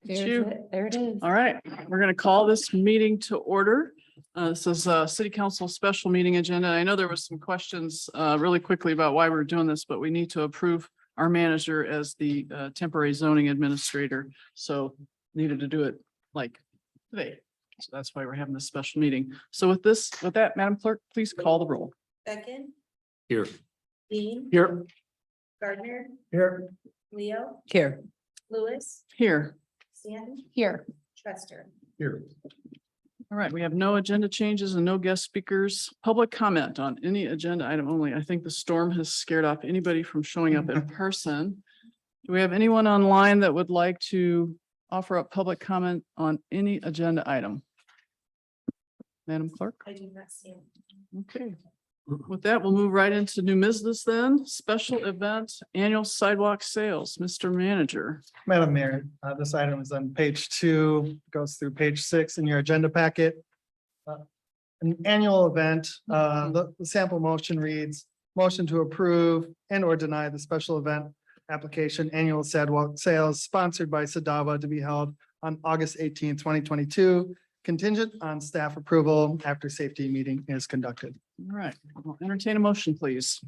There it is. All right, we're going to call this meeting to order. This is a city council special meeting agenda. I know there was some questions really quickly about why we're doing this, but we need to approve our manager as the temporary zoning administrator. So needed to do it like today. So that's why we're having this special meeting. So with that, Madam Clerk, please call the roll. Second, Here. Dean, Here. Gardner, Here. Leo, Here. Lewis, Here. Stanton, Here. Trester. Here. All right, we have no agenda changes and no guest speakers. Public comment on any agenda item only. I think the storm has scared off anybody from showing up in person. Do we have anyone online that would like to offer up public comment on any agenda item? Madam Clerk? I do not see him. Okay. With that, we'll move right into new business then. Special event, annual sidewalk sales, Mr. Manager. Madam Mayor, this item is on page 2, goes through page 6 in your agenda packet. An annual event, the sample motion reads, motion to approve and or deny the special event application annual sidewalk sales sponsored by Sadava to be held on August 18th, 2022, contingent on staff approval after safety meeting is conducted. All right, I'll entertain a motion, please.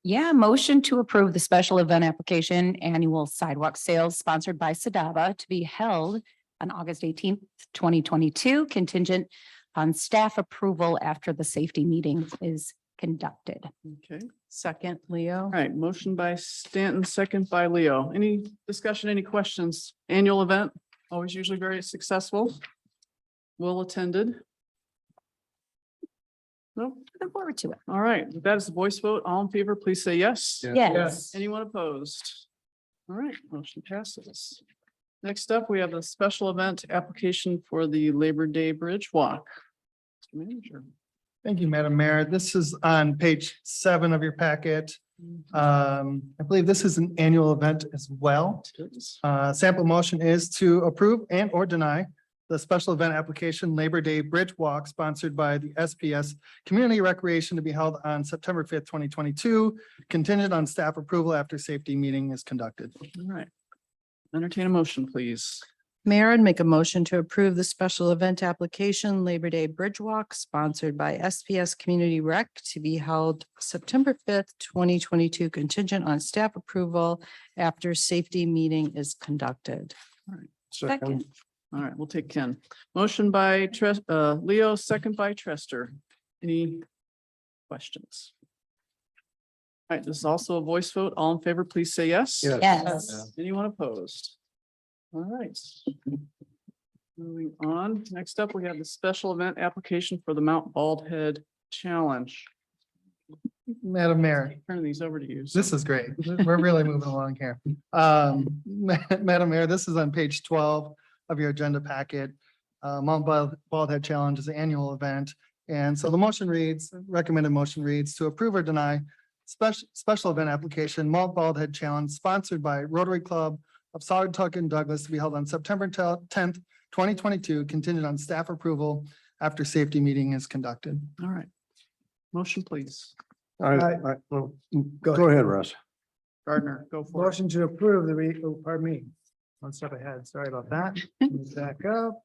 Yeah, motion to approve the special event application annual sidewalk sales sponsored by Sadava to be held on August 18th, 2022, contingent on staff approval after the safety meeting is conducted. Okay. Second, Leo. All right, motion by Stanton, second by Leo. Any discussion, any questions? Annual event, always usually very successful. Well attended. No, Looking forward to it. all right, that is the voice vote. All in favor, please say yes. Yes. Anyone opposed? All right, motion passes. Next up, we have a special event application for the Labor Day Bridge Walk. Mr. Manager. Thank you, Madam Mayor. This is on page 7 of your packet. I believe this is an annual event as well. Sample motion is to approve and or deny the special event application Labor Day Bridge Walk sponsored by the SPS Community Recreation to be held on September 5th, 2022, contingent on staff approval after safety meeting is conducted. All right. Entertain a motion, please. Mayor, I'd make a motion to approve the special event application Labor Day Bridge Walk sponsored by SPS Community Rec to be held September 5th, 2022, contingent on staff approval after safety meeting is conducted. Second. All right, we'll take Ken. Motion by Leo, second by Trester. Any questions? All right, this is also a voice vote. All in favor, please say yes. Yes. Anyone opposed? All right. Moving on. Next up, we have the special event application for the Mount Bald Head Challenge. Madam Mayor, Turn these over to you. this is great. We're really moving along here. Madam Mayor, this is on page 12 of your agenda packet. Mount Bald Head Challenge is an annual event. And so the motion reads, recommended motion reads to approve or deny special event application Mount Bald Head Challenge sponsored by Rotary Club of Saugatuck and Douglas to be held on September 10th, 2022, contingent on staff approval after safety meeting is conducted. All right. Motion, please. Go ahead, Russ. Gardner, go for it. Motion to approve pardon me, one step ahead, sorry about that. Move back up.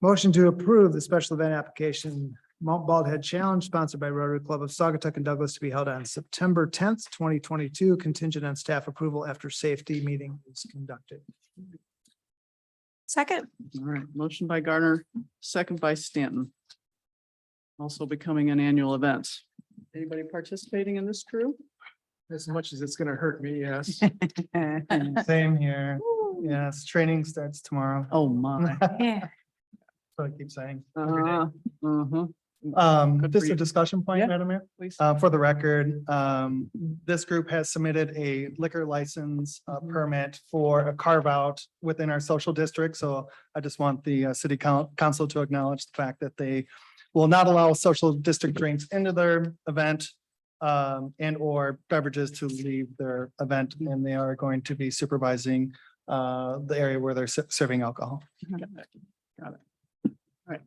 Motion to approve the special event application Mount Bald Head Challenge sponsored by Rotary Club of Saugatuck and Douglas to be held on September 10th, 2022, contingent on staff approval after safety meeting is conducted. Second. All right, motion by Gardner, second by Stanton. Also becoming an annual event. Anybody participating in this crew? As much as it's gonna hurt me, yes. Same here. Yes, training starts tomorrow. Oh, my. Yeah. So I keep saying. every day. Uh-huh. Good Just for a you. discussion point, Yeah. Madam Mayor. Please. For the record, this group has submitted a liquor license permit for a carve out within our social district. So I just want the city council to acknowledge the fact that they will not allow social district drinks into their event and or beverages to leave their event, and they are going to be supervising the area where they're serving alcohol. Got it. All right.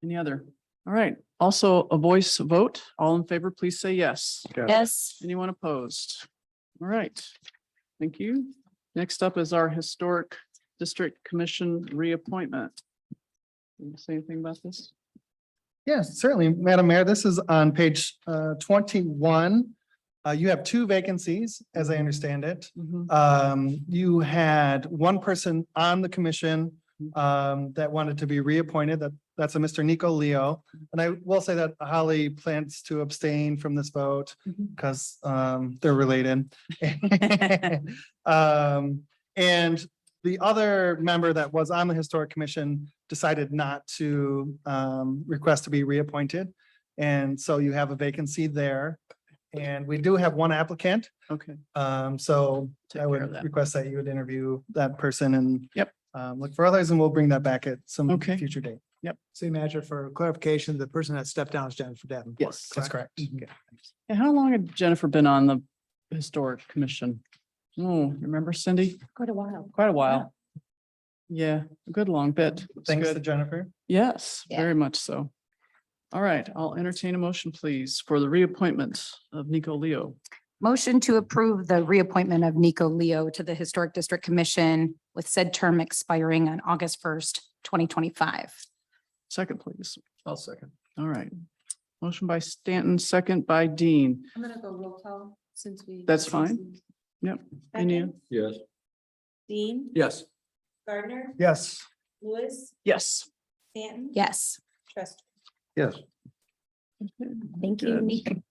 Any other? All right. Also a voice vote. All in favor, please say yes. Yes. Anyone opposed? All right. Thank you. Next up is our Historic District Commission reappointment. Can you say anything about this? Yes, certainly, Madam Mayor, this is on page 21. You have two vacancies, as I understand it. You had one person on the commission that wanted to be reappointed. That's a Mr. Nico Leo. And I will say that Holly plans to abstain from this vote because they're related. And the other member that was on the Historic Commission decided not to request to be reappointed. And so you have a vacancy there. And we do have one applicant. Okay, So Take I care of would that. request that you would interview that person and Yep. look for others, and we'll bring that back at some Okay. future date. City manager, for clarification, the person that stepped down is Jennifer Davenport. Yes. That's correct. Okay. and how long had Jennifer been on the Historic Commission? Oh, remember Cindy? Quite a while. Quite a while. Yeah, a good long bit. It's Thanks to good. Jennifer. Yes, Yeah. very much so. All right, I'll entertain a motion, please, for the reappointment of Nico Leo. Motion to approve the reappointment of Nico Leo to the Historic District Commission with said term expiring on August 1st, 2025. Second, please. I'll second. All right. Motion by Stanton, second by Dean. I'm gonna go roll call since we. That's fine. Yep. Any- Beckon, Yes. Dean. Yes. Gardner, Yes. Lewis, Yes. Stanton. Yes. Trust. Yes. Thank you, Good. Nico.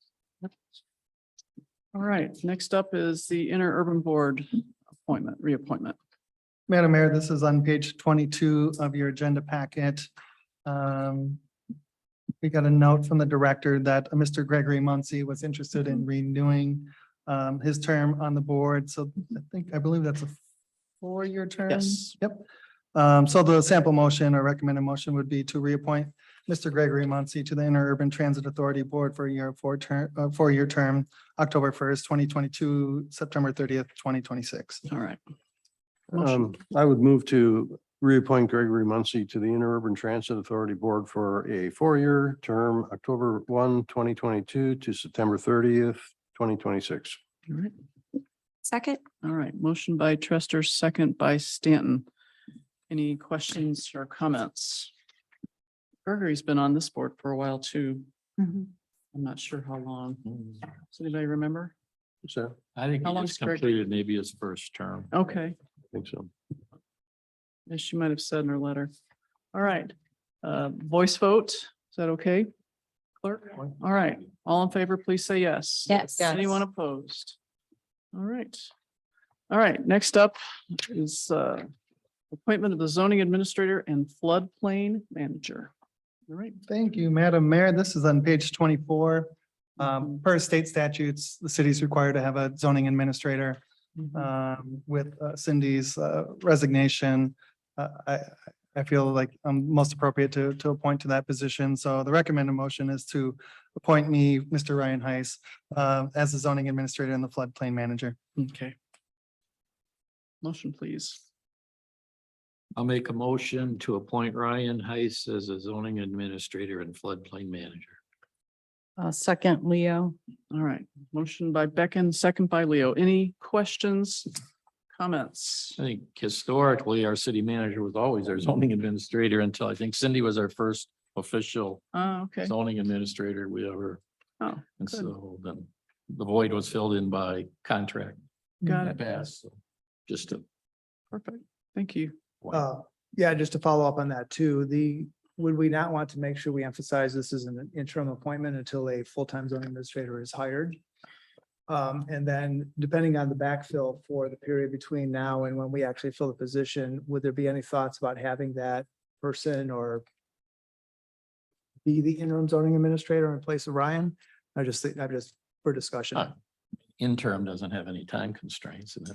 All right, next up is the Interurban Board appointment, reappointment. Madam Mayor, this is on page 22 of your agenda packet. We got a note from the director that Mr. Gregory Muncy was interested in renewing his term on the board. So I believe that's a 4-year term. Yes. Yep. So the sample motion or recommended motion would be to reappoint Mr. Gregory Muncy to the Interurban Transit Authority Board for a year, 4-year term, October 1st, 2022, September 30th, 2026. All right. I would move to reappoint Gregory Muncy to the Interurban Transit Authority Board for a 4-year term, October 1, 2022 to September 30th, 2026. All right. Second. All right, motion by Trester, second by Stanton. Any questions or comments? Gregory's been on this board for a while too. Mhm. I'm not sure how long. Does anybody remember? So, I think How he long's just Greg? completed maybe his first term. Okay, I think so. as she might have said in her letter. All right, voice vote, is that okay? Clerk, all right, all in favor, please say yes. Yes. Anyone opposed? All right. All right, next up is appointment of the zoning administrator and floodplain manager. All right. Thank you, Madam Mayor. This is on page 24. Per state statutes, the city is required to have a zoning administrator. With Cindy's resignation, I feel like I'm most appropriate to appoint to that position. So the recommended motion is to appoint me, Mr. Ryan Heiss, as the zoning administrator and the floodplain manager. Okay. Motion, please. I'll make a motion to appoint Ryan Heiss as a zoning administrator and floodplain manager. Second, Leo. All right, motion by Beckon, second by Leo. Any questions, comments? I think historically, our city manager was always our zoning administrator until I think Cindy was our first official Okay, zoning administrator we ever. Oh, And good. so then the void was filled in by contract. got in it. the past, so just to. Perfect. Thank you. Yeah, just to follow up on that too, would we not want to make sure we emphasize this is an interim appointment until a full-time zoning administrator is hired? And then depending on the backfill for the period between now and when we actually fill the position, would there be any thoughts about having that person or be the interim zoning administrator in place of Ryan? I'm just for discussion. Interim doesn't have any time constraints and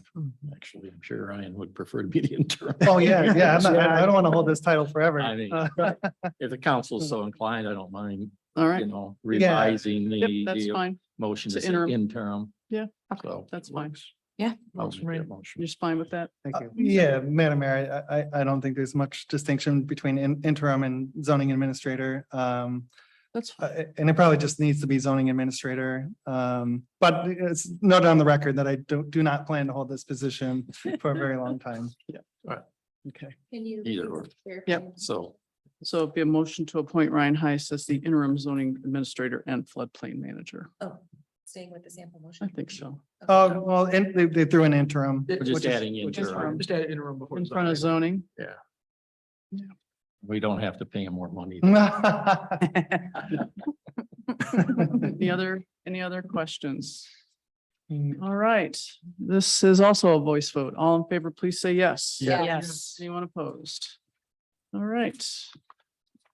actually, I'm sure Ryan would prefer to be the interim. Oh, yeah, I don't want to hold this title forever. I mean, if the council's so inclined, I don't mind, All right, you know, revising yep, that's the fine. motion to It's say interim. interim. Yeah, So. that's fine. Yeah. I'll make that motion. You're just fine with that? Thank you. Yeah, Madam Mayor, I don't think there's much distinction between interim and zoning administrator. That's fine. And it probably just needs to be zoning administrator. But it's noted on the record that I do not plan to hold this position for a very long time. Okay. Can you? Either or. Yep. So So it'd be a motion to appoint Ryan Heiss as the interim zoning administrator and floodplain manager. Oh, staying with the sample I motion. think so. Oh, well, and they threw an interim. we're just which is- adding which is interim. fine. Just add interim before. In front of zoning. We don't have to pay him more money. Any other questions? All right, this is also a voice vote. All in favor, please say yes. Yeah. Yes. Anyone opposed? All right.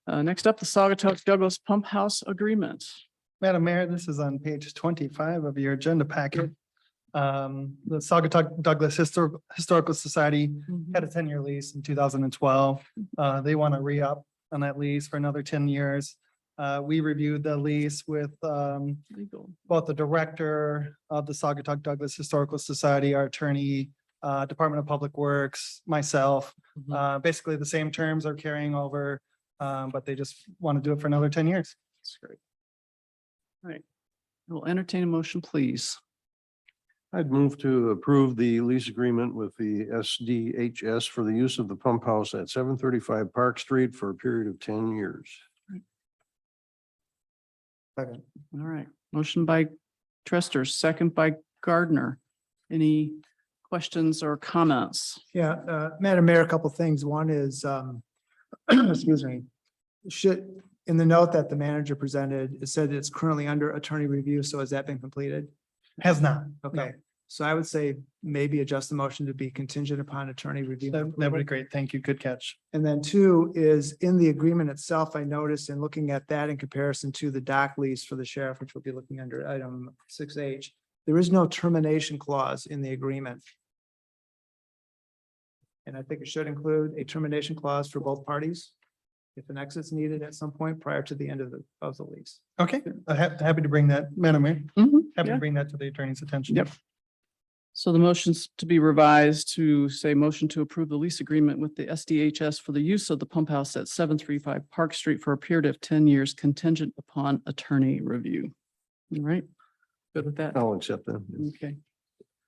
Next up, the Saugatuck Douglas Pump House Agreement. Madam Mayor, this is on page 25 of your agenda packet. The Saugatuck Douglas Historical Society had a 10-year lease in 2012. They want to re-up on that lease for another 10 years. We reviewed the lease with Legal. both the director of the Saugatuck Douglas Historical Society, our attorney, Department of Public Works, myself. Basically, the same terms are carrying over, but they just want to do it for another 10 years. That's great. All right. We'll entertain a motion, please. I'd move to approve the lease agreement with the SDHS for the use of the pump house at 735 Park Street for a period of 10 years. All right, motion by Trester, second by Gardner. Any questions or comments? Yeah, Madam Mayor, a couple of things. One is, excuse me, in the note that the manager presented, it said it's currently under attorney review. So has that been completed? Has not. Okay, so I would say maybe adjust the motion to be contingent upon attorney review. That would be great. Thank you. Good catch. And then two is in the agreement itself, I noticed in looking at that in comparison to the dock lease for the sheriff, which we'll be looking under item 6H, there is no termination clause in the agreement. And I think it should include a termination clause for both parties if an exit's needed at some point prior to the end of the lease. Okay, happy to bring that, Madam Mayor. Happy Yeah. to bring that to the attorney's attention. Yep. So the motion's to be revised to say motion to approve the lease agreement with the SDHS for the use of the pump house at 735 Park Street for a period of 10 years contingent upon attorney review. All right, good with that? I'll accept that. Okay,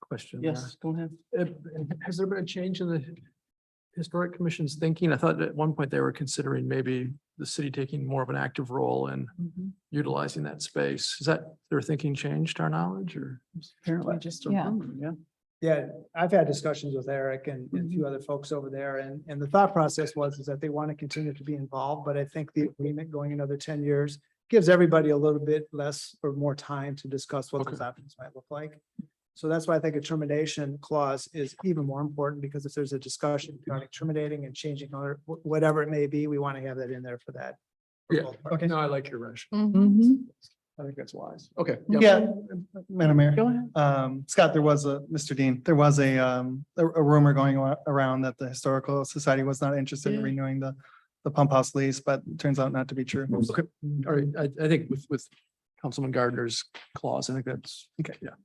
Question. yes, go ahead. Has there been a change in the Historic Commission's thinking? I thought at one point they were considering maybe the city taking more of an active role in utilizing that space. Is that their thinking changed to our knowledge or? Apparently just a Yeah. rumor, yeah. Yeah, I've had discussions with Eric and a few other folks over there, and the thought process is that they want to continue to be involved, but I think the agreement going another 10 years gives everybody a little bit less or more time to discuss what those options might look like. So that's why I think a termination clause is even more important, because if there's a discussion regarding terminating and changing or whatever it may be, we want to have that in there for that. for Yeah, both parties. no, I like your rationale. I think that's wise. Okay. Yeah, Madam Mayor. Go ahead. Scott, Mr. Dean, there was a rumor going around that the Historical Society was not interested in Yeah. renewing the pump house lease, but it turns out not to be true. Okay, all right. I think with Councilman Gardner's clause, I think that's, okay, yeah.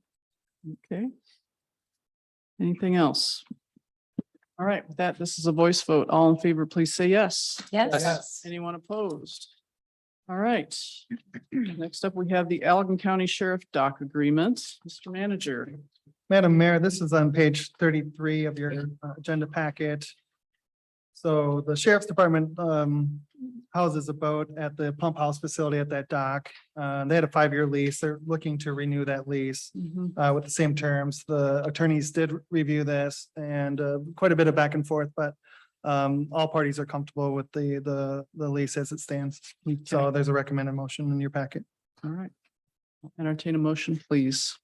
Okay. Anything else? All right, with that, this is a voice vote. All in favor, please say yes. Yes. Anyone opposed? All right. Next up, we have the Allegan County Sheriff Dock Agreement. Mr. Manager. Madam Mayor, this is on page 33 of your agenda packet. So the Sheriff's Department houses a boat at the pump house facility at that dock. They had a 5-year lease. They're looking to renew that lease with the same terms. The attorneys did review this and quite a bit of back and forth, but all parties are comfortable with the lease as it stands. So there's a recommended motion in your packet. All right. Entertain a motion, please.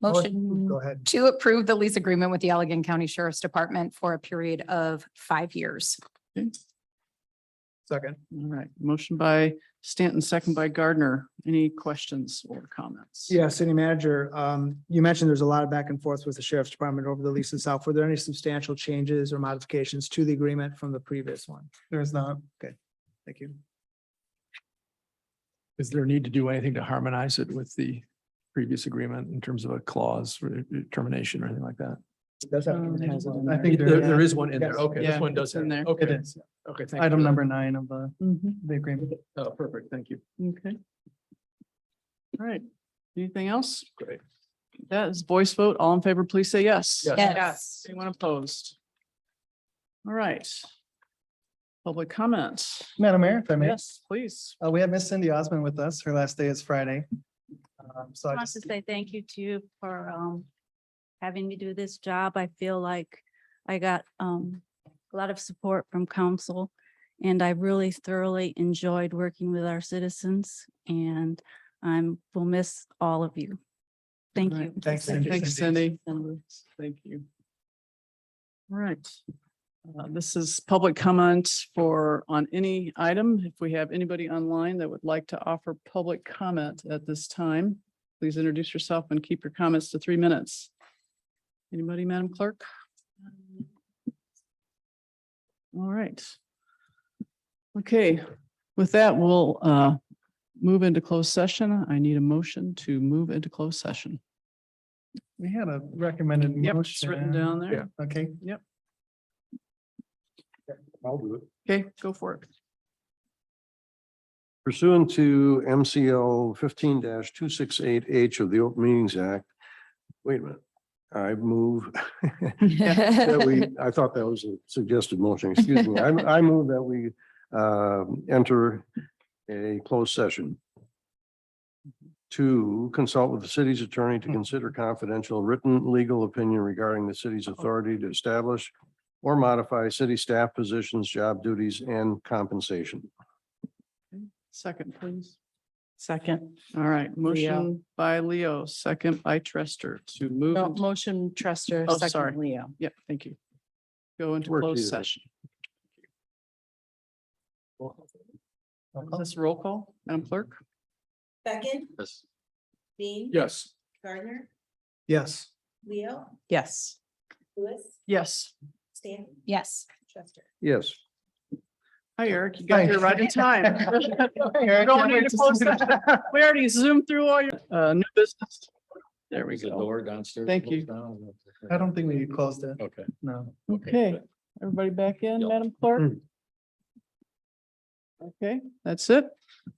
Motion Go ahead. to approve the lease agreement with the Allegan County Sheriff's Department for a period of 5 years. Okay. Second. All right, motion by Stanton, second by Gardner. Any questions or comments? Yeah, city manager, you mentioned there's a lot of back and forth with the sheriff's department over the lease itself. Were there any substantial changes or modifications to the agreement from the previous one? There is not. Thank you. Is there a need to do anything to harmonize it with the previous agreement in terms of a clause for termination or anything like that? Does have. It has it in I there. think There is one in there. Yes. Okay, Yeah, this one does it's in have. there. It Okay, is. okay. thank Item you. number 9 of the Mhm. agreement. Oh, perfect. Thank you. Okay. All right. Anything else? Great. That is voice vote. All in favor, please say yes. Yes. Yes. Anyone opposed? All right. Public comment. Madam Mayor, if I may, Yes, please. we have Miss Cindy Osmond with us. Her last day is Friday. So I I want to just, say thank you to you for having me do this job. I feel like I got a lot of support from council, and I really thoroughly enjoyed working with our citizens, and will miss all of you. Thank All you. right. Thanks, Cindy. Thanks, Cindy. Thank you. All right. This is public comment on any item. If we have anybody online that would like to offer public comment at this time, please introduce yourself and keep your comments to 3 minutes. Anybody, Madam Clerk? All right. Okay, with that, we'll move into closed session. I need a motion to move into closed session. we had a recommended Yep, motion. it's written down there. Okay, I'll do it. Okay, go for it. Pursuant to MCL 15-268H of the Open Meetings Act. Wait a minute. I move. I thought that was a suggested motion. Excuse me. I move that we enter a closed session to consult with the city's attorney to consider confidential written legal opinion regarding the city's authority to establish or modify city staff positions, job duties, and compensation. Second, please. Second. All right, motion by Leo, second by Trester to move. No, into- motion Trester, Oh, sorry. second Leo. Yep, thank you. Go into Works closed either way. session. Is this roll call, Madam Clerk? Beckett, Yes. Bean. Yes. Gardner, Yes. Leo, Yes. Lewis, Yes. Stanton, Yes. Chester. Yes. Hi, Eric. You got Hi. here right in time. Eric, Going can't wait into to closed see you. session. We already zoomed through all your new business. There we Is the go. door downstairs? Thank you. closed down? I don't think we closed it. Okay. No. Okay, everybody back in, Yep. Madam Clerk? Mm. Okay, that's it.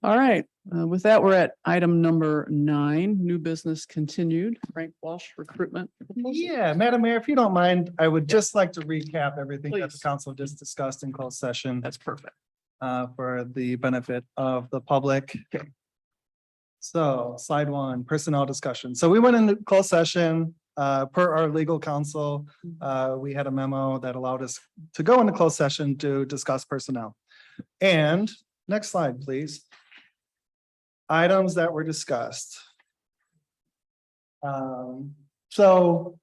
All right, with that, we're at item number 9, new business continued, Frank Walsh recruitment. Yeah, Madam Mayor, if you don't mind, I would just like to recap everything that the Please. council just discussed in closed session. That's perfect. For the benefit of the public. So slide 1, personnel discussion. So we went into closed session, per our legal counsel. We had a memo that allowed us to go into closed session to discuss personnel. And next slide, please. Items that were discussed. So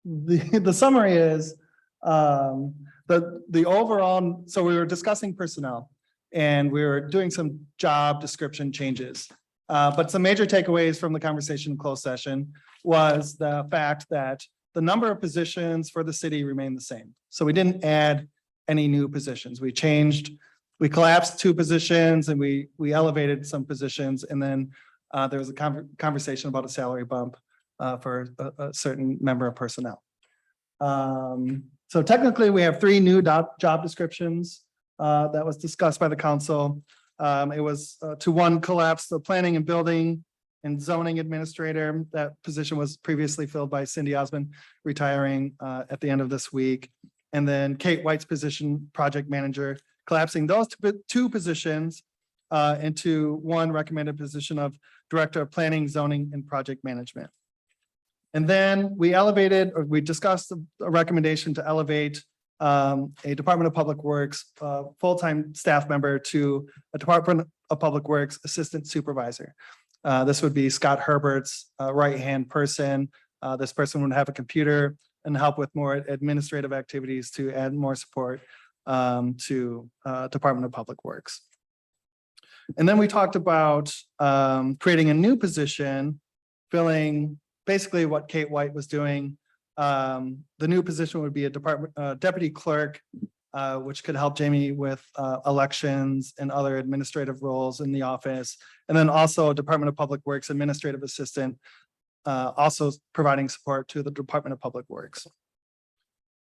the summary is, the overall, so we were discussing personnel and we were doing some job description changes. But some major takeaways from the conversation in closed session was the fact that the number of positions for the city remained the same. So we didn't add any new positions. We collapsed 2 positions and we elevated some positions. And then there was a conversation about a salary bump for a certain member of personnel. So technically, we have 3 new job descriptions that was discussed by the council. It was to 1, collapse the planning and building and zoning administrator. That position was previously filled by Cindy Osmond, retiring at the end of this week. And then Kate White's position, project manager, collapsing those 2 positions into 1 recommended position of director of planning, zoning, and project management. And then we discussed a recommendation to elevate a Department of Public Works full-time staff member to a Department of Public Works Assistant Supervisor. This would be Scott Herbert's right-hand person. This person would have a computer and help with more administrative activities to add more support to Department of Public Works. And then we talked about creating a new position, filling basically what Kate White was doing. The new position would be a deputy clerk, which could help Jamie with elections and other administrative roles in the office. And then also a Department of Public Works administrative assistant also providing support to the Department of Public Works.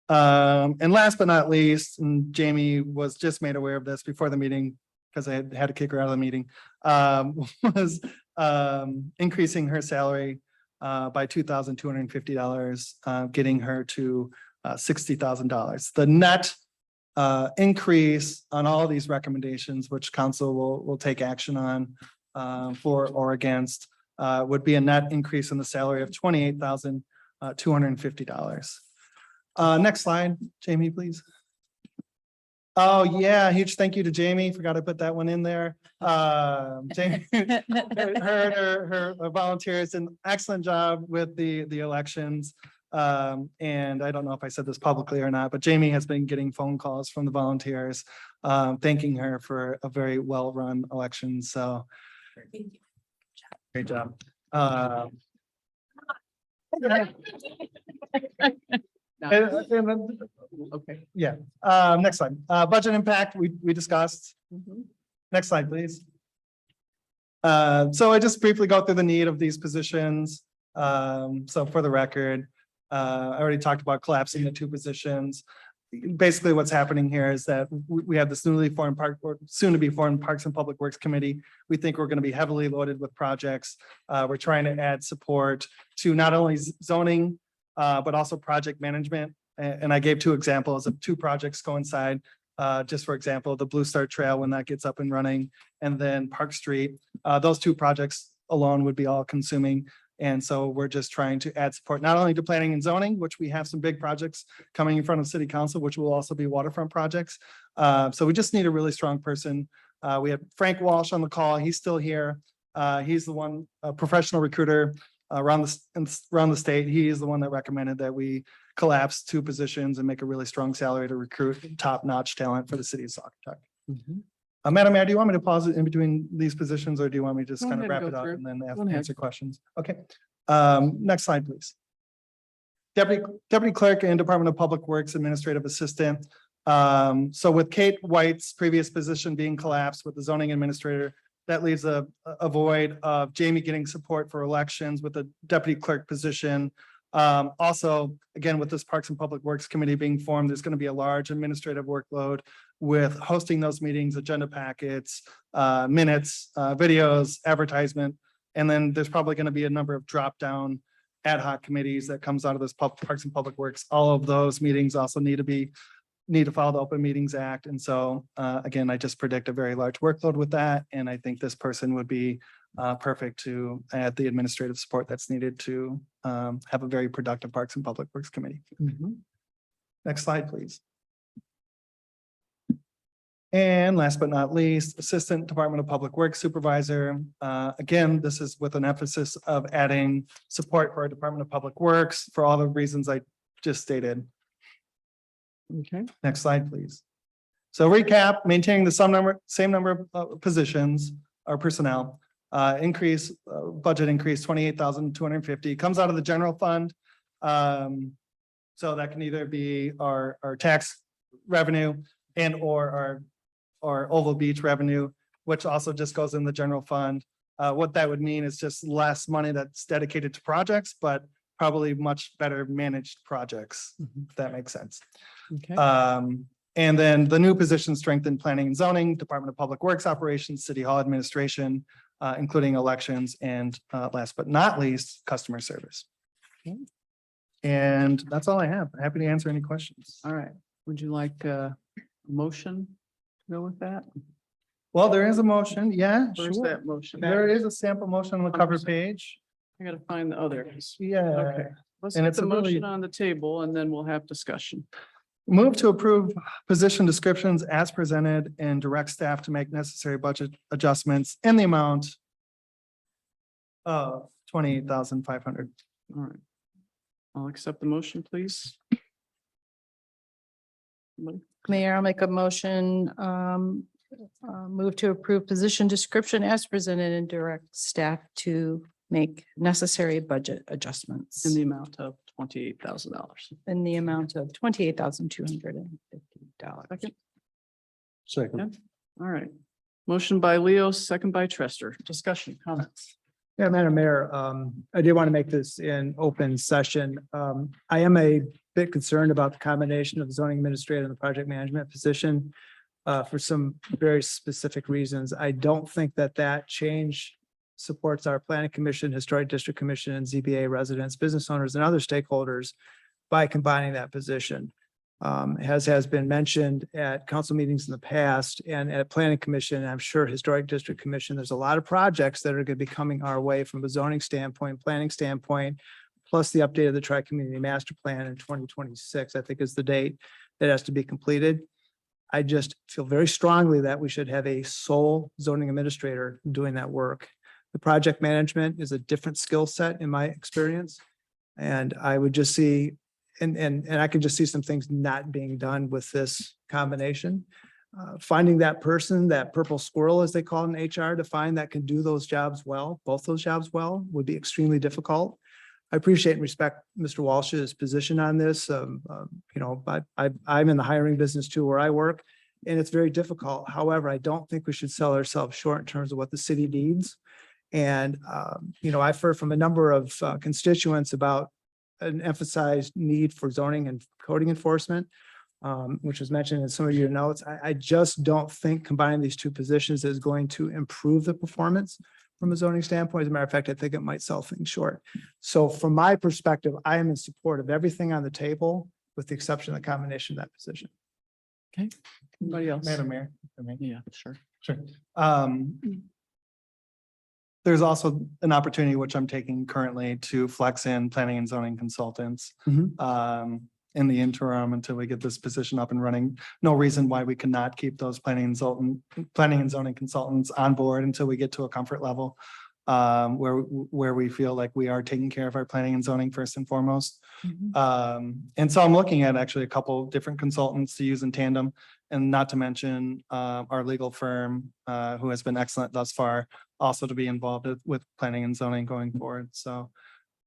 And last but not least, and Jamie was just made aware of this before the meeting, because I had to kick her out of the meeting, was increasing her salary by $2,250, getting her to $60,000. The net increase on all of these recommendations, which council will take action on for or against, would be a net increase in the salary of $28,250. Next slide, Jamie, please. Oh, yeah, huge thank you to Jamie. Forgot to put that one in there. Jamie, her volunteers did an excellent job with the elections. And I don't know if I said this publicly or not, but Jamie has been getting phone calls from the volunteers, thanking her for a very well-run election. So great job. Okay, yeah. Next slide. Budget impact, we discussed. Next slide, please. So I just briefly go through the need of these positions. So for the record, I already talked about collapsing the two positions. Basically, what's happening here is that we have this newly formed soon to be formed Parks and Public Works Committee. We think we're going to be heavily loaded with projects. We're trying to add support to not only zoning, but also project management. And I gave two examples of two projects coincide. Just for example, the Blue Star Trail, when that gets up and running, and then Park Street. Those two projects alone would be all consuming. And so we're just trying to add support, not only to planning and zoning, which we have some big projects coming in front of city council, which will also be waterfront projects. So we just need a really strong person. We have Frank Walsh on the call. He's still here. He's the one, professional recruiter around the state. He is the one that recommended that we collapse two positions and make a really strong salary to recruit top-notch talent for the city of Saugatuck. Madam Mayor, do you want me to pause it in between these positions, or do you want me to just Go kind of ahead wrap and it go up through. and then Go ahead. answer questions? Okay. Next slide, please. Deputy Clerk and Department of Public Works Administrative Assistant. So with Kate White's previous position being collapsed with the zoning administrator, that leaves a void of Jamie getting support for elections with the deputy clerk position. Also, again, with this Parks and Public Works Committee being formed, there's going to be a large administrative workload with hosting those meetings, agenda packets, minutes, videos, advertisement. And then there's probably going to be a number of drop-down ad hoc committees that comes out of this Parks and Public Works. All of those meetings also need to follow the Open Meetings Act. And so, again, I just predict a very large workload with that. And I think this person would be perfect to add the administrative support that's needed to have a very productive Parks and Public Works Committee. Next slide, please. And last but not least, Assistant Department of Public Works Supervisor. Again, this is with an emphasis of adding support for our Department of Public Works for all the reasons I just stated. Okay. Next slide, please. So recap, maintaining the same number of positions or personnel. Budget increase 28,250 comes out of the general fund. So that can either be our tax revenue and or our Oval Beach revenue, which also just goes in the general fund. What that would mean is just less money that's dedicated to projects, but probably much better managed projects, if that makes sense. Okay. And then the new position strengthen planning and zoning, Department of Public Works Operations, City Hall Administration, including elections, and last but not least, customer service. Okay. And that's all I have. Happy to answer any questions. All right. Would you like a motion to go with that? Well, there is a motion. Yeah, Where's sure. that motion? There is a sample motion on the cover page. I gotta find the others. Yeah. Okay. Let's And get it's the a really- motion on the table and then we'll have discussion. Move to approve position descriptions as presented and direct staff to make necessary budget adjustments in the amount of 28,500. All right. I'll accept the motion, please. Somebody? Mayor, I'll make a motion, move to approve position description as presented and direct staff to make necessary budget adjustments In the amount of $28,000. in the amount of $28,250. Second. Second. All right. Motion by Leo, second by Trester. Discussion, comments. Yeah, Madam Mayor, I did want to make this in open session. I am a bit concerned about the combination of the zoning administrator and the project management position for some very specific reasons. I don't think that that change supports our planning commission, historic district commission, and ZBA residents, business owners, and other stakeholders by combining that position. As has been mentioned at council meetings in the past and at planning commission, and I'm sure historic district commission, there's a lot of projects that are going to be coming our way from a zoning standpoint, planning standpoint, plus the update of the tri-community master plan in 2026, I think is the date that has to be completed. I just feel very strongly that we should have a sole zoning administrator doing that work. The project management is a different skill set in my experience. And I would just see, and I can just see some things not being done with this combination. Finding that person, that purple squirrel, as they call it in HR, to find that can do those jobs well, both those jobs well, would be extremely difficult. I appreciate and respect Mr. Walsh's position on this. I'm in the hiring business too, where I work, and it's very difficult. However, I don't think we should sell ourselves short in terms of what the city needs. And, I've heard from a number of constituents about an emphasized need for zoning and coding enforcement, which was mentioned in some of your notes. I just don't think combining these two positions is going to improve the performance from a zoning standpoint. As a matter of fact, I think it might sell things short. So from my perspective, I am in support of everything on the table, with the exception of the combination of that position. Okay, anybody else? Madam Mayor. if I may. Yeah, sure. Sure. There's also an opportunity, which I'm taking currently, to flex in planning and zoning consultants. In the interim until we get this position up and running. No reason why we cannot keep those planning and zoning consultants on board until we get to a comfort level. Where we feel like we are taking care of our planning and zoning first and foremost. And so I'm looking at actually a couple different consultants to use in tandem, and not to mention our legal firm, who has been excellent thus far, also to be involved with planning and zoning going forward. So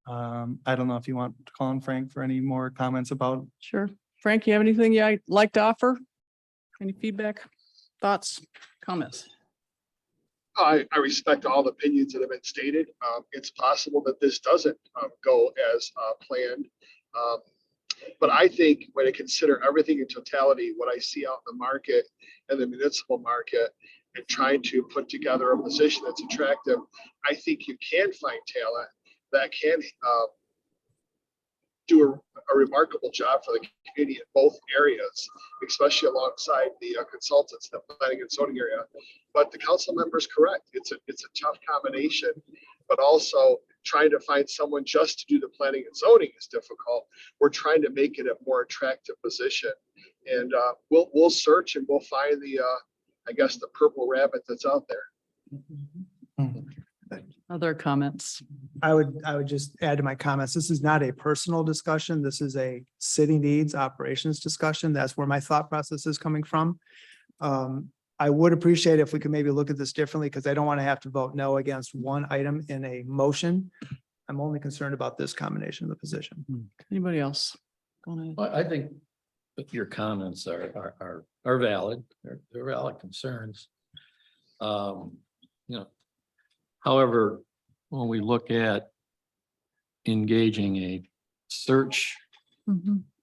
I don't know if you want to call on Frank for any more comments about. Sure. Frank, you have anything you'd like to offer? Any feedback, thoughts, comments? I respect all the opinions that have been stated. It's possible that this doesn't go as planned. But I think when I consider everything in totality, what I see out in the market and the municipal market, and trying to put together a position that's attractive, I think you can find talent that can do a remarkable job for the community in both areas, especially alongside the consultants, the planning and zoning area. But the council member is correct. It's a tough combination, but also trying to find someone just to do the planning and zoning is difficult. We're trying to make it a more attractive position, and we'll search and we'll find the the purple rabbit that's out there. Other comments? I would just add to my comments, this is not a personal discussion. This is a city needs operations discussion. That's where my thought process is coming from. I would appreciate if we could maybe look at this differently, because I don't want to have to vote no against one item in a motion. I'm only concerned about this combination of the position. Anybody else? Go ahead. Well, I think that your comments are valid. They're valid concerns. However, when we look at engaging a search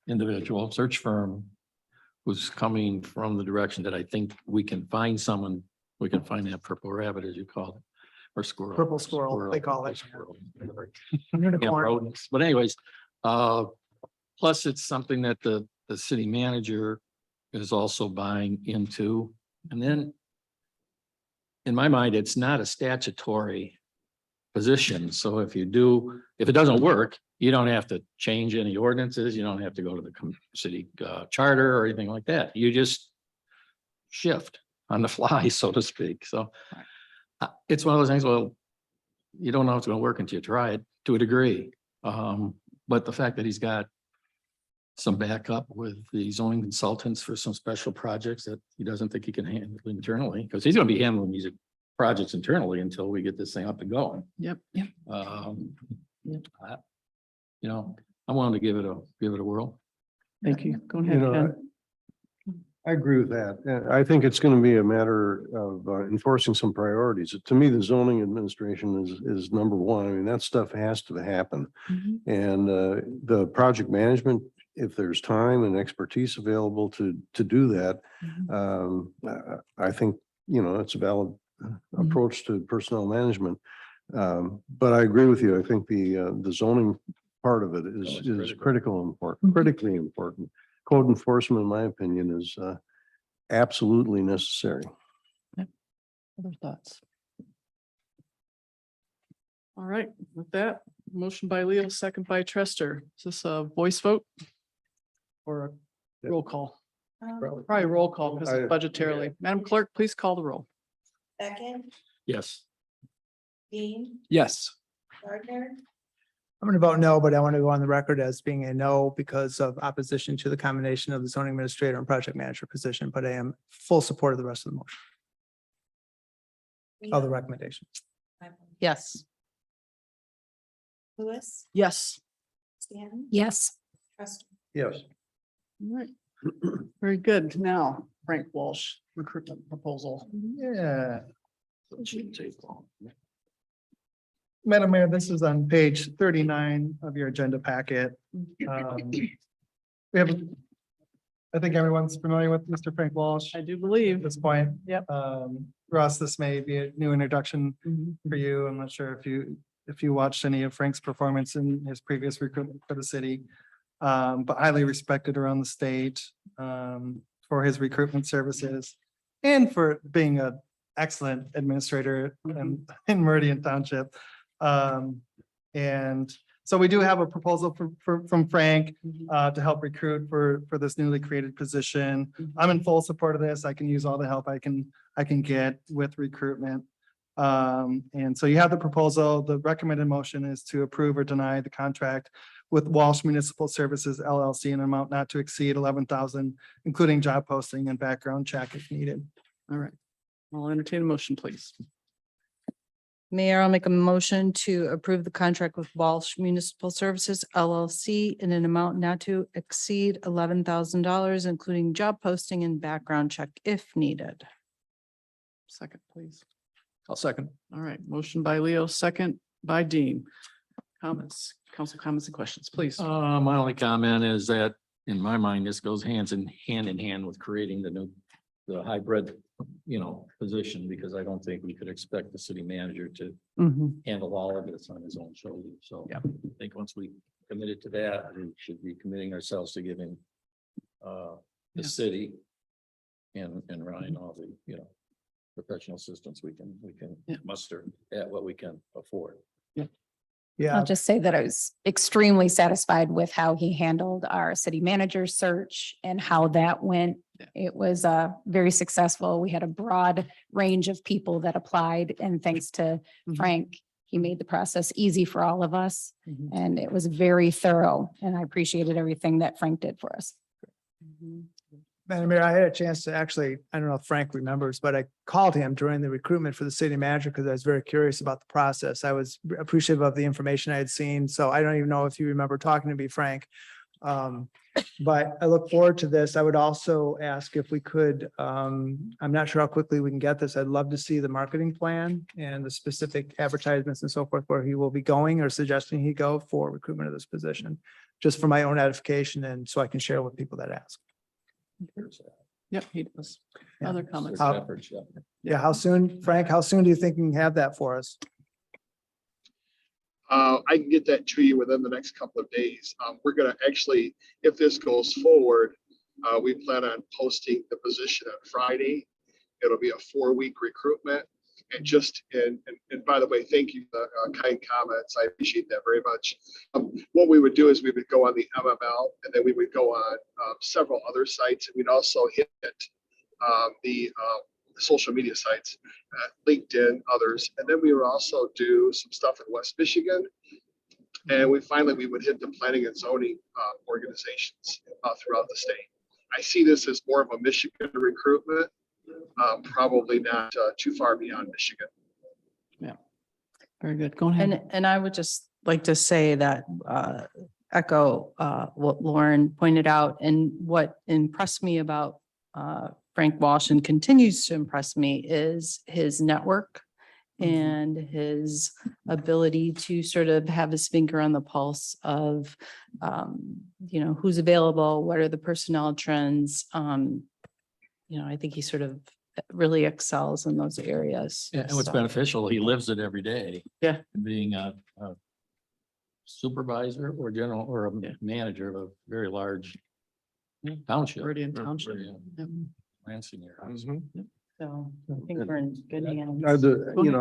individual, search firm who's coming from the direction that I think we can find someone, we can find that purple rabbit, as you call it, or squirrel. Purple squirrel, they call it. Squirrel, Unicorn. yeah, rodents. But anyways, plus it's something that the city manager is also buying into. And then in my mind, it's not a statutory position. So if it doesn't work, you don't have to change any ordinances. You don't have to go to the city charter or anything like that. You just shift on the fly, so to speak. So it's one of those things, well, you don't know if it's going to work until you try it to a degree. But the fact that he's got some backup with the zoning consultants for some special projects that he doesn't think he can handle internally, because he's going to be handling these projects internally until we get this thing up and going. Yep. I'm willing to give it a whirl. Thank you. Go You ahead, know, Ken. I agree with that. I think it's going to be a matter of enforcing some priorities. To me, the zoning administration is number one. I mean, that stuff has to happen. And the project management, if there's time and expertise available to do that, I think, it's a valid approach to personnel management. But I agree with you. I think the zoning part of it is critically important. Code enforcement, in my opinion, is absolutely necessary. Other thoughts? All right, with that, motion by Leo, second by Trester. Is this a voice vote? Or a roll call? Probably roll call because it's budgetarily. Madam Clerk, please call the roll. Beckett, Yes. Dean, Yes. Gardner, I'm going to vote no, but I want to go on the record as being a no because of opposition to the combination of the zoning administrator and project manager position, but I am full support of the rest of the motion, of the recommendation. Yes. Lewis, Yes. Stanton, Yes. Trust. Yes. All right. Very good. Now, Frank Walsh, recruitment proposal. Yeah. Madam Mayor, this is on page 39 of your agenda packet. We have, I think everyone's familiar with Mr. Frank Walsh I at do believe. this point. Yep. Russ, this may be a new introduction Mm-hmm. for you. I'm not sure if you watched any of Frank's performance in his previous recruitment for the city. But highly respected around the state for his recruitment services and for being an excellent administrator in Meridian Township. And so we do have a proposal from Frank to help recruit for this newly created position. I'm in full support of this. I can use all the help I can get with recruitment. And so you have the proposal. The recommended motion is to approve or deny the contract with Walsh Municipal Services LLC in an amount not to exceed 11,000, including job posting and background check if needed. All right. I'll entertain a motion, please. Mayor, I'll make a motion to approve the contract with Walsh Municipal Services LLC in an amount not to exceed $11,000, including job posting and background check if needed. Second, please. I'll second. All right, motion by Leo, second by Dean. Comments, council comments and questions, please. My only comment is that in my mind, this goes hand in hand with creating the hybrid, position, because I don't think we could expect the city manager to handle all of this on his own shoulder. So Yeah. I think once we committed to that, we should be committing ourselves to giving the Yeah. city and Ryan all the, professional assistance we can Yeah. muster at what we can afford. Yeah, I'll just say that I was extremely satisfied with how he handled our city manager search and how that went. Yeah. It was very successful. We had a broad range of people that applied, and thanks to Mhm. Frank, he made the process easy for all of us. Mhm. And it was very thorough, and I appreciated everything that Frank did for us. Madam Mayor, I had a chance to actually, I don't know if Frank remembers, but I called him during the recruitment for the city manager because I was very curious about the process. I was appreciative of the information I had seen, so I don't even know if you remember talking to me, Frank. But I look forward to this. I would also ask if we could, I'm not sure how quickly we can get this. I'd love to see the marketing plan and the specific advertisements and so forth where he will be going or suggesting he go for recruitment of this position, just for my own edification and so I can share with people that ask. Yep, he does. Yeah. Other comments? How- Yeah, how soon, Frank, how soon do you think you can have that for us? I can get that to you within the next couple of days. We're gonna actually, if this goes forward, we plan on posting the position on Friday. It'll be a 4-week recruitment. And by the way, thank you for the kind comments. I appreciate that very much. What we would do is we would go on the MML and then we would go on several other sites, and we'd also hit the social media sites, LinkedIn, others. And then we would also do some stuff in West Michigan. And we would hit the planning and zoning organizations throughout the state. I see this as more of a Michigan recruitment, probably not too far beyond Michigan. Very good. Go ahead. And I would just like to say that echo what Lauren pointed out, and what impressed me about Frank Walsh and continues to impress me is his network and his ability to sort of have his finger on the pulse of, who's available, what are the personnel trends. I think he sort of really excels in those areas. Yeah, and what's So, beneficial, he lives it every day. Yeah. Being a supervisor or general or a manager of a very large township. Meridian Township. Yep. Lansing area. So I think we're in good hands. I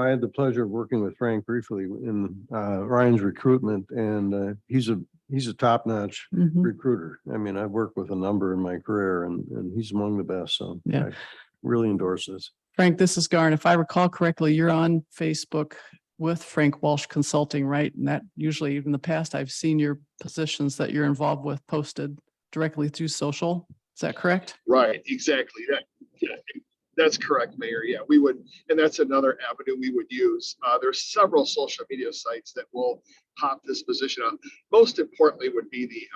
had the pleasure of working with Frank briefly in Ryan's recruitment, and he's a top-notch Mhm. recruiter. I mean, I've worked with a number in my career, and he's among the best, so Yeah. I really endorse this. Frank, this is Garn. If I recall correctly, you're on Facebook with Frank Walsh Consulting, right? And that usually in the past, I've seen your positions that you're involved with posted directly through social. Is that correct? Right, exactly. That's correct, Mayor. Yeah, we would, and that's another avenue we would use. There's several social media sites that will pop this position up. Most importantly would be the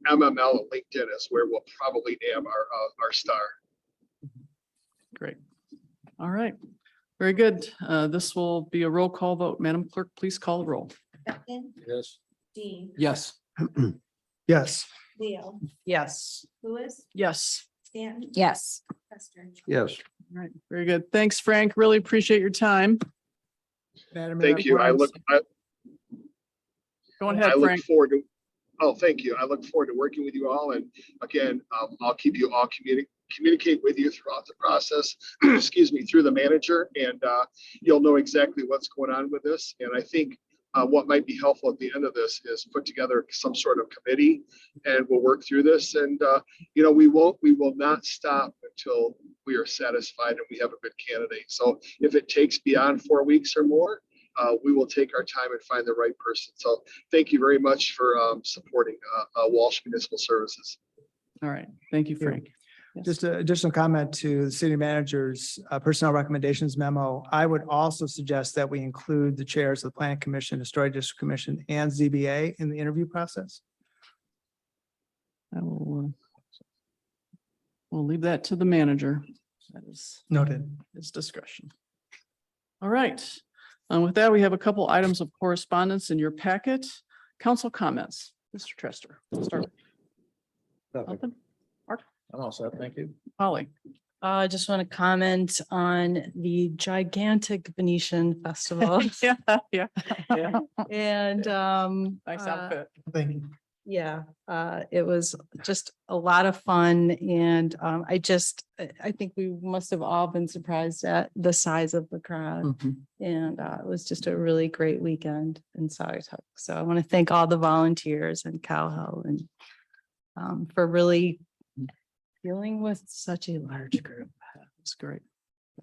MML and LinkedIn is where we'll probably nab our star. Great. All right. Very good. This will be a roll call vote. Madam Clerk, please call the roll. Beckman, Yes. Dean, Yes. Yes. Leo, Yes. Lewis, Yes. Stanton, Yes. Lester. Yes. All right. Very good. Thanks, Frank. Really appreciate your time. Madam Mayor, Thank you. Go I ahead, look Frank. forward to, thank you. I look forward to working with you all. And again, I'll keep you all communicate with you throughout the process, excuse me, through the manager, and you'll know exactly what's going on with this. And I think what might be helpful at the end of this is put together some sort of committee, and we'll work through this. And we will not stop until we are satisfied and we have a good candidate. So if it takes beyond 4 weeks or more, we will take our time and find the right person. So thank you very much for supporting Walsh Municipal Services. All right. Thank you, Frank. Yes. Just an additional comment to the city manager's personnel recommendations memo. I would also suggest that we include the chairs of the Planning Commission, Historic District Commission, and ZBA in the interview process. I will, we'll leave that to the manager. That is Noted. his discretion. All right. With that, we have a couple items of correspondence in your packet. Council comments. Mr. Trester, we'll start. Nothing? I'm all set. Thank you. Holly. I just want to comment on the gigantic Venetian Festival. Yeah, yeah, yeah. And Nice outfit. Thank you. yeah, it was just a lot of fun. And I think we must have all been surprised at the size of the crowd. Mhm. And it was just a really great weekend in Sagatuck. So I want to thank all the volunteers and Cowhell and for really dealing with such a large group. It's great.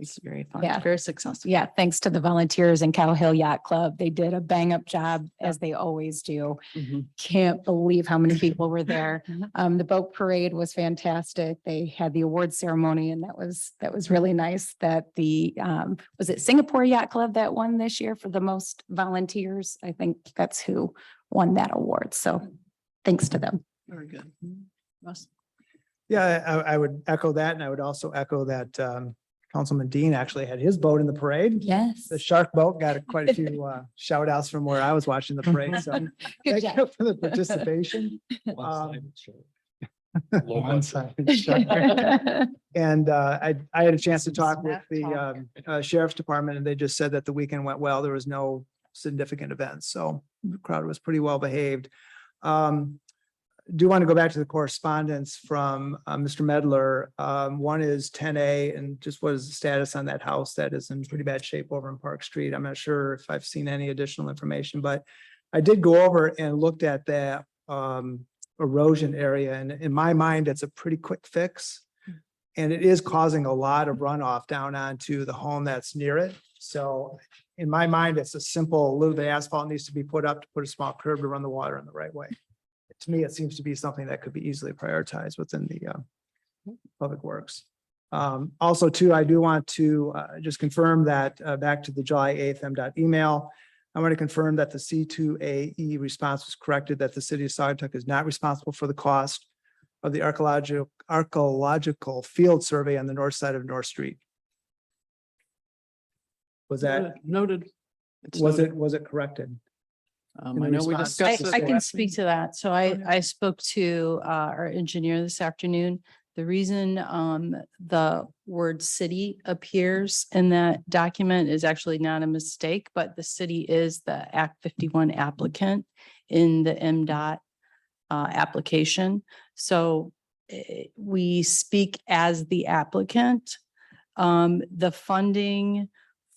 It's very fun, Yeah. very successful. Yeah, thanks to the volunteers and Cow Hill Yacht Club. They did a bang up job as they always do. Mhm. Can't believe how many people were there. The boat parade was fantastic. They had the award ceremony and that was really nice that was it Singapore Yacht Club that won this year for the most volunteers? I think that's who won that award. So thanks to them. Very good. Russ? Yeah, I would echo that. And I would also echo that Councilman Dean actually had his boat in the parade. Yes. The shark boat got quite a few shout outs from where I was watching the parade. So Good thank job. you for the participation. One-sided show. Low budget. One-sided shark. And I had a chance to talk with the sheriff's department and they just said that the weekend went well. There was no significant events. So the crowd was pretty well behaved. Do want to go back to the correspondence from Mr. Medler. One is 10A and just what is the status on that house that is in pretty bad shape over in Park Street? I'm not sure if I've seen any additional information, but I did go over and looked at that erosion area. And in my mind, it's a pretty quick fix. And it is causing a lot of runoff down onto the home that's near it. So in my mind, it's a simple, little bit of asphalt needs to be put up to put a small curb to run the water in the right way. To me, it seems to be something that could be easily prioritized within the Public Works. Also too, I do want to just confirm that back to the July 8th MDOT email. I want to confirm that the C2AE response was corrected, that the city of Sagatuck is not responsible for the cost of the archaeological field survey on the north side of North Street. Was that, Noted. It's was noted. it corrected? I know we response? discussed this. I can last speak meeting. to that. So I spoke to our engineer this afternoon. The reason the word city appears in that document is actually not a mistake, but the city is the Act 51 applicant in the MDOT application. So we speak as the applicant. The funding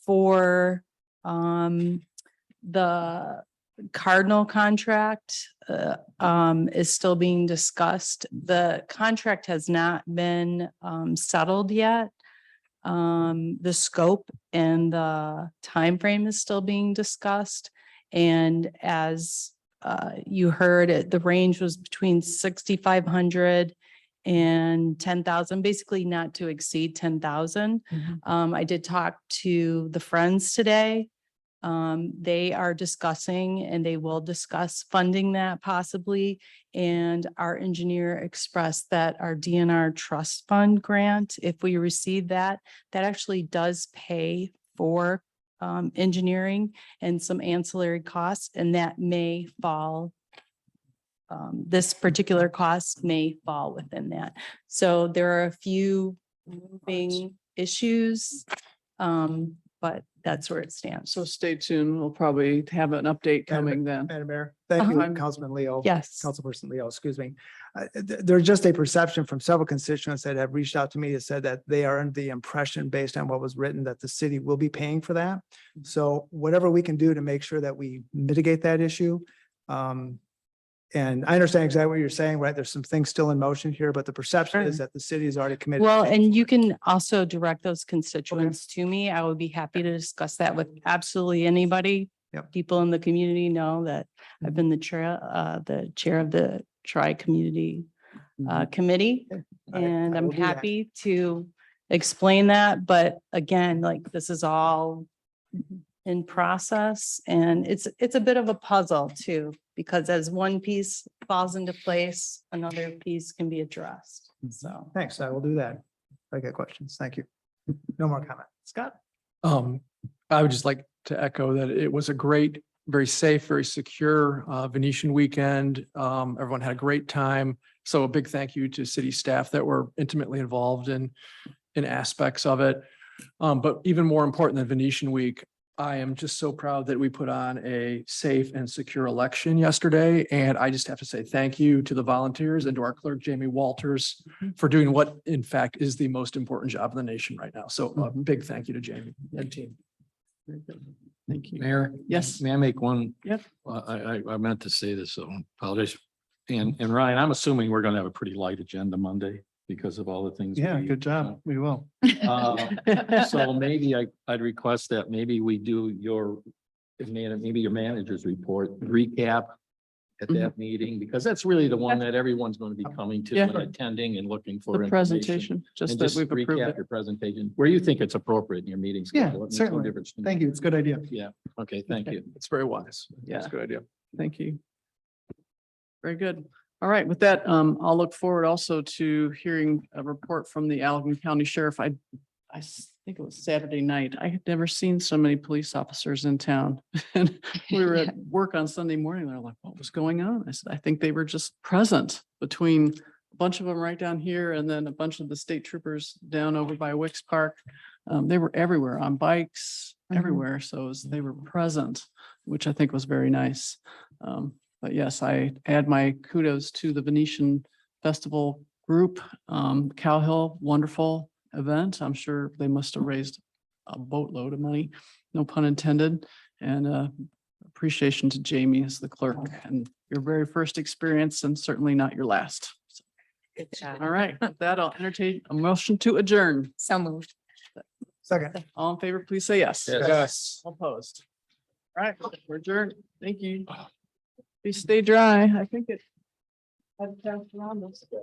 for the Cardinal contract is still being discussed. The contract has not been settled yet. The scope and the timeframe is still being discussed. And as you heard, the range was between 6,500 and 10,000, basically not to exceed 10,000. I did talk to the Friends today. They are discussing and they will discuss funding that possibly. And our engineer expressed that our DNR trust fund grant, if we receive that, that actually does pay for engineering and some ancillary costs, and that may fall. This particular cost may fall within that. So there are a few moving issues, but that's where it stands. So stay tuned. We'll probably have an update coming then. Madam Mayor, thank Uh-huh. you, Councilman Leo. Yes. Councilperson Leo, excuse me. There's just a perception from several constituents that have reached out to me that said that they are under the impression based on what was written that the city will be paying for that. So whatever we can do to make sure that we mitigate that issue. And I understand exactly what you're saying, right? There's some things still in motion here, but the perception is Sure. that the city is already committed. Well, and you can also direct those constituents to me. I would be happy to discuss that with absolutely anybody. Yep. People in the community know that I've been the chair of the Tri-Community Committee. And I I'm will do that. happy to explain that, but again, like this is all in process and it's a bit of a puzzle too, because as one piece falls into place, another piece can be addressed. So. Thanks, I will do that. I got questions. Thank you. No more comment. Scott? I would just like to echo that it was a great, very safe, very secure Venetian weekend. Everyone had a great time. So a big thank you to city staff that were intimately involved in aspects of it. But even more important than Venetian week, I am just so proud that we put on a safe and secure election yesterday. And I just have to say thank you to the volunteers and to our clerk, Jamie Walters, for doing what in fact is the most important job in the nation right now. So a big thank you to Jamie and team. Thank you. Mayor? Yes. May I make one? Yep. I meant to say this, so I apologize. And Ryan, I'm assuming we're gonna have a pretty light agenda Monday because of all the things. Yeah, good job. We will. So maybe I'd request that maybe we do maybe your manager's report recap at that meeting, because that's really the one that everyone's going to be coming to Yeah. and attending and looking for. The information. presentation, just And that just we've approved recap it. your presentation where you think it's appropriate in your meetings. Yeah, certainly. Thank you. It's a good idea. Yeah, okay, thank you. It's very wise. Yeah. It's a good idea. Thank you. Very good. All right, with that, I'll look forward also to hearing a report from the Allegan County Sheriff. I think it was Saturday night. I had never seen so many police officers in town. And we were at work on Sunday morning. They're like, what was going on? I said, I think they were just present between a bunch of them right down here and then a bunch of the state troopers down over by Wicks Park. They were everywhere on bikes, everywhere. So they were present, which I think was very nice. But yes, I add my kudos to the Venetian Festival group. Cow Hill, wonderful event. I'm sure they must have raised a boatload of money, no pun intended. And appreciation to Jamie as the clerk and your very first experience and certainly not your last. Good job. All right, with that, I'll entertain a motion to adjourn. So moved. Second. All in favor, please say yes. Yes. All opposed. All right, we're adjourned. Thank you. Please stay dry. I think it. I've passed around this.